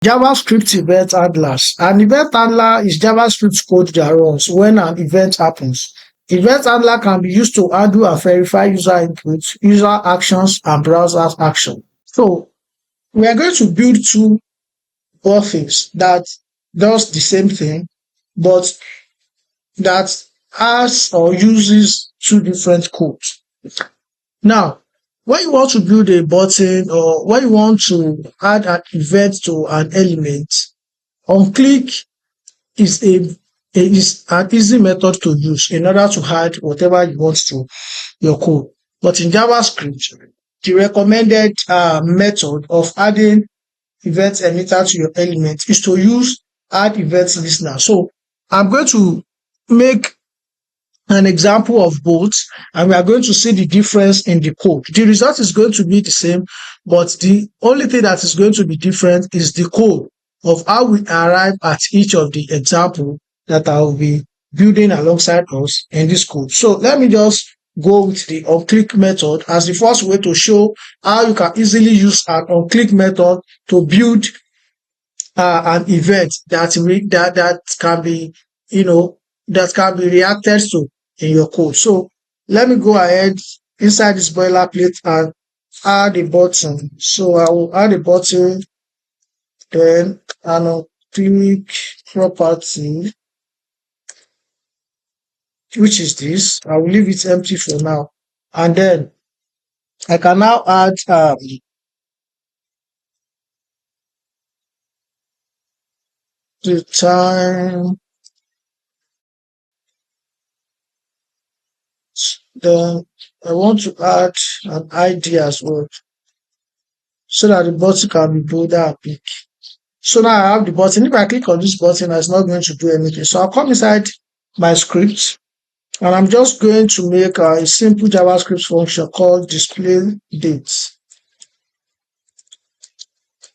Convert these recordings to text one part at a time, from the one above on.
JavaScript event handlers. An event handler is JavaScript code that runs when an event happens. Event handler can be used to handle and verify user input, user actions, and browser action. So we are going to build two buttons that does the same thing, but that has or uses two different codes. Now, when you want to build a button or when you want to add an event to an element, on click is is an easy method to use in order to add whatever you want to your code. But in JavaScript, the recommended method of adding event emitter to your element is to use add event listener. So I'm going to make an example of both, and we are going to see the difference in the code. The result is going to be the same, but the only thing that is going to be different is the code of how we arrive at each of the example that I will be building alongside us in this code. So let me just go with the onClick method as the first way to show how you can easily use an onClick method to build an event that can be, that can be reacted to in your code. So let me go ahead inside this boilerplate and add a button. So I will add a button, then an onClick property, which is this. I will leave it empty for now. And then I can now add the time. Then I want to add an ID as well, so that the button can be bolder and big. So now I have the button. If I click on this button, it's not going to do anything. So I'll come inside my script, and I'm just going to make a simple JavaScript function called display date.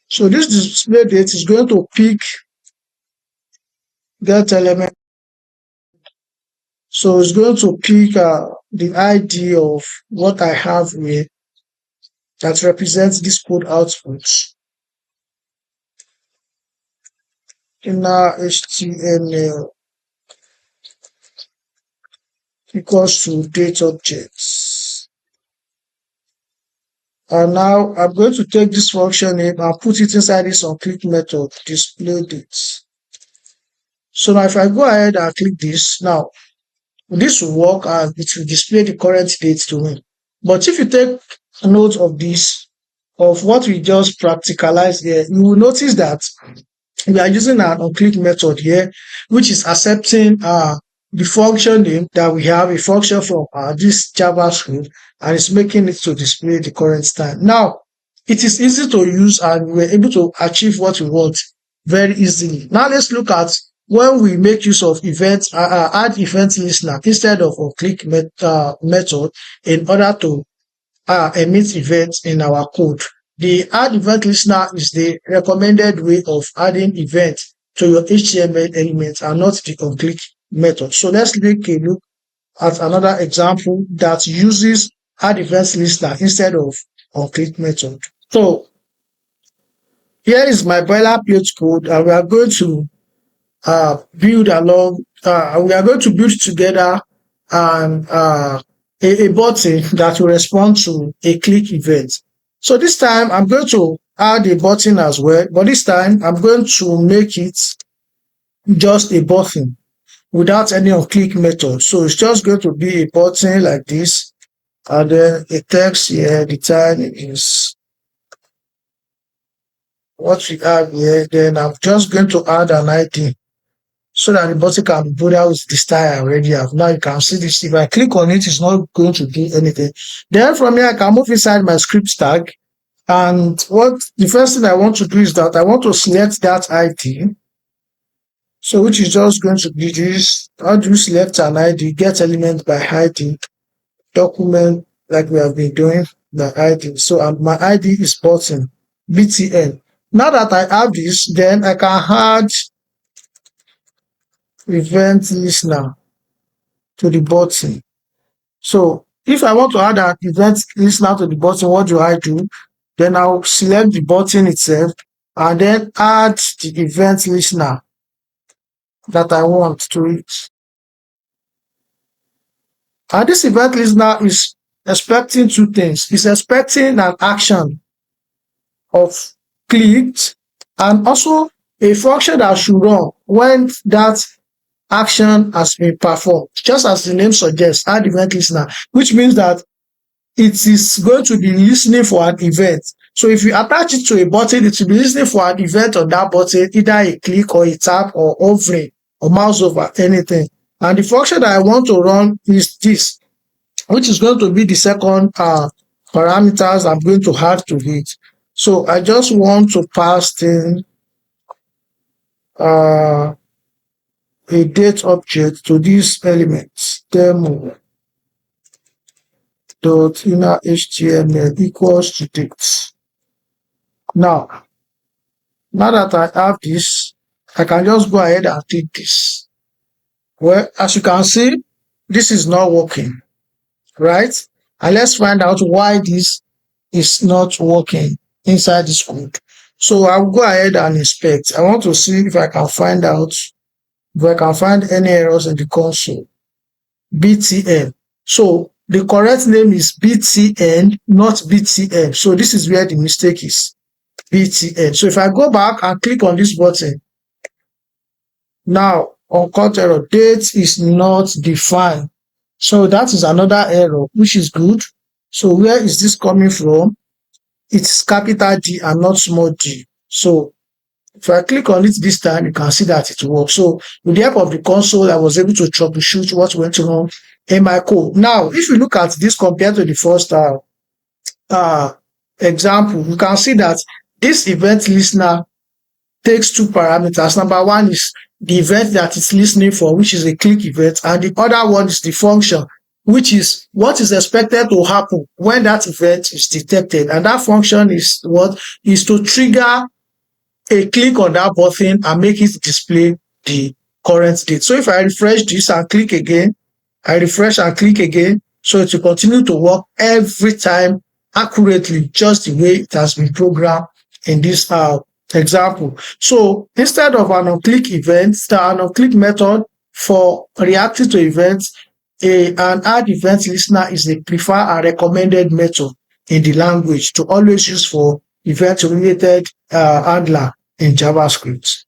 So this display date is going to pick get element. So it's going to pick the ID of what I have here that represents this code output. Inner HTML equals to date objects. And now I'm going to take this function name and put it inside this onClick method, display date. So now if I go ahead and click this, now this will work and it will display the current date to me. But if you take note of this, of what we just practicalized here, you will notice that we are using an onClick method here, which is accepting the function name that we have, a function from this JavaScript, and it's making it to display the current time. Now, it is easy to use and we're able to achieve what we want very easily. Now let's look at when we make use of events, add event listener instead of onClick method in order to emit events in our code. The add event listener is the recommended way of adding events to your HTML elements and not the onClick method. So let's take a look at another example that uses add event listener instead of onClick method. So here is my boilerplate code, and we are going to build along. We are going to build together and a button that will respond to a click event. So this time I'm going to add a button as well, but this time I'm going to make it just a button without any onClick method. So it's just going to be a button like this, and then a text here. The time is what we have here. Then I'm just going to add an ID so that the button can be put out with the style I already have. Now you can see this. If I click on it, it's not going to do anything. Then from here, I can move inside my script tag. And the first thing I want to do is that I want to select that ID. So which is just going to be this. How do you select an ID? Get element by ID. Document like we have been doing the ID. So my ID is button, BTN. Now that I have this, then I can add event listener to the button. So if I want to add an event listener to the button, what do? Then I'll select the button itself and then add the event listener that I want to it. And this event listener is expecting two things. It's expecting an action of clicked and also a function that should run when that action has been performed. Just as the name suggests, add event listener, which means that it is going to be listening for an event. So if you attach it to a button, it will be listening for an event on that button, either a click or a tap or hovering or mouse over anything. And the function that I want to run is this, which is going to be the second parameters I'm going to add to it. So I just want to pass in a date object to these elements, demo dot inner HTML equals to date. Now that I have this, I can just go ahead and click this. Well, as you can see, this is not working, right? And let's find out why this is not working inside this code. So I'll go ahead and inspect. I want to see if I can find out, if I can find any errors in the console. BTN. So the correct name is BTN, not BTN. So this is where the mistake is. BTN. So if I go back and click on this button, now on cut error, date is not defined. So that is another error, which is good. So where is this coming from? It's capital D and not small d. So if I click on it this time, you can see that it works. So with the help of the console, I was able to troubleshoot what went wrong in my code. Now, if you look at this compared to the first example, you can see that this event listener takes two parameters. Number one is the event that it's listening for, which is a click event, and the other one is the function, which is what is expected to happen when that event is detected. And that function is what is to trigger a click on that button and make it display the current date. So if I refresh this and click again, I refresh and click again, so it will continue to work every time accurately, just the way it has been programmed in this example. So instead of an on-click event, an on-click method for reacting to events, an add event listener is a preferred and recommended method in the language to always use for event-related handler in JavaScript.